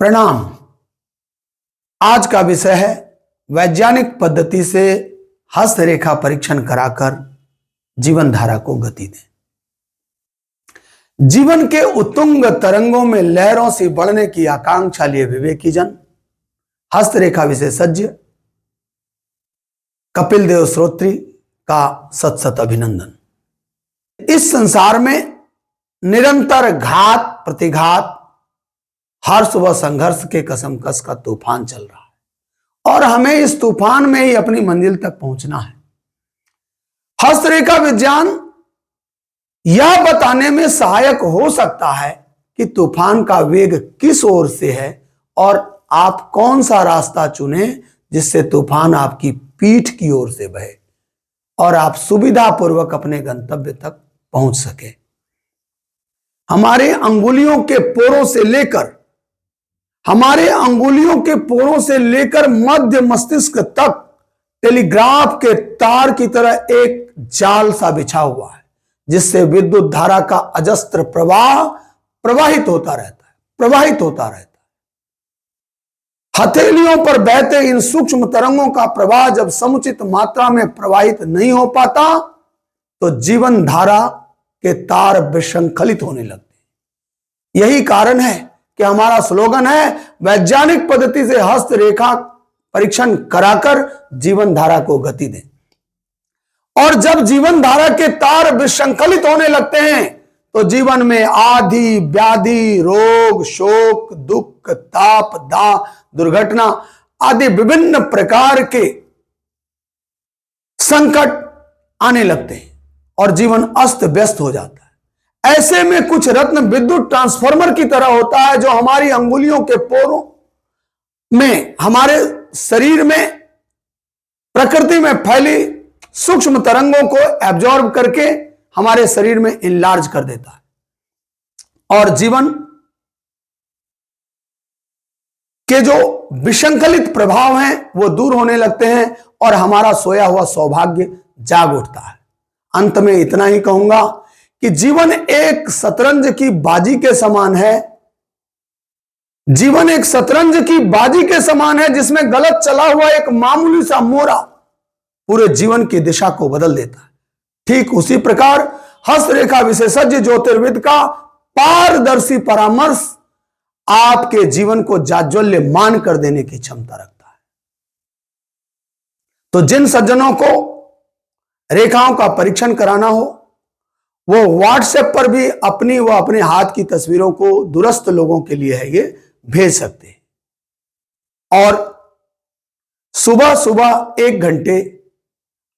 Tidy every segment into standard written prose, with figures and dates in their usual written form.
प्रणाम। आज का विषय है वैज्ञानिक पद्धति से हस्तरेखा परीक्षण कराकर जीवन धारा को गति दें। जीवन के उत्तुंग तरंगों में लहरों से बढ़ने की आकांक्षा लिए विवेकी जन हस्तरेखा विशेषज्ञ कपिल देव श्रोत्री का सत सत अभिनंदन। इस संसार में निरंतर घात प्रतिघात, हर्ष व संघर्ष के कसमकस का तूफान चल रहा है और हमें इस तूफान में ही अपनी मंजिल तक पहुंचना है। हस्तरेखा विज्ञान यह बताने में सहायक हो सकता है कि तूफान का वेग किस ओर से है और आप कौन सा रास्ता चुने जिससे तूफान आपकी पीठ की ओर से बहे और आप सुविधापूर्वक अपने गंतव्य तक पहुंच सके। हमारे अंगुलियों के पोरों से लेकर मध्य मस्तिष्क तक टेलीग्राफ के तार की तरह एक जाल सा बिछा हुआ है जिससे विद्युत धारा का अजस्त्र प्रवाह प्रवाहित होता रहता है। हथेलियों पर बहते इन सूक्ष्म तरंगों का प्रवाह जब समुचित मात्रा में प्रवाहित नहीं हो पाता तो जीवन धारा के तार विशृंखलित होने लगते। यही कारण है कि हमारा स्लोगन है वैज्ञानिक पद्धति से हस्तरेखा परीक्षण कराकर जीवन धारा को गति दें। और जब जीवन धारा के तार विशृंखलित होने लगते हैं तो जीवन में आदि व्याधि, रोग, शोक, दुख, ताप, दुर्घटना आदि विभिन्न प्रकार के संकट आने लगते हैं और जीवन अस्त व्यस्त हो जाता है। ऐसे में कुछ रत्न विद्युत ट्रांसफार्मर की तरह होता है जो हमारी अंगुलियों के पोरों में, हमारे शरीर में प्रकृति में फैली सूक्ष्म तरंगों को एब्जॉर्ब करके हमारे शरीर में इनलार्ज कर देता है और जीवन के जो विशृंखलित प्रभाव हैं वो दूर होने लगते हैं और हमारा सोया हुआ सौभाग्य जाग उठता है। अंत में इतना ही कहूंगा कि जीवन एक शतरंज की बाजी के समान है। जीवन एक शतरंज की बाजी के समान है जिसमें गलत चला हुआ एक मामूली सा मोरा पूरे जीवन की दिशा को बदल देता है। ठीक उसी प्रकार हस्तरेखा विशेषज्ञ ज्योतिर्विद का पारदर्शी परामर्श आपके जीवन को जाज्वल्यमान कर देने की क्षमता रखता है। तो जिन सज्जनों को रेखाओं का परीक्षण कराना हो वो व्हाट्सएप पर भी अपनी व अपने हाथ की तस्वीरों को दूरस्थ लोगों के लिए है ये भेज सकते हैं। और सुबह सुबह 1 घंटे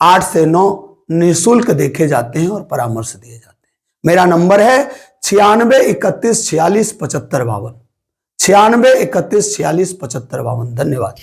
8 से 9 निःशुल्क देखे जाते हैं और परामर्श दिए जाते हैं। मेरा नंबर है 96 31 46 75 52, 96 31 46 75 52। धन्यवाद।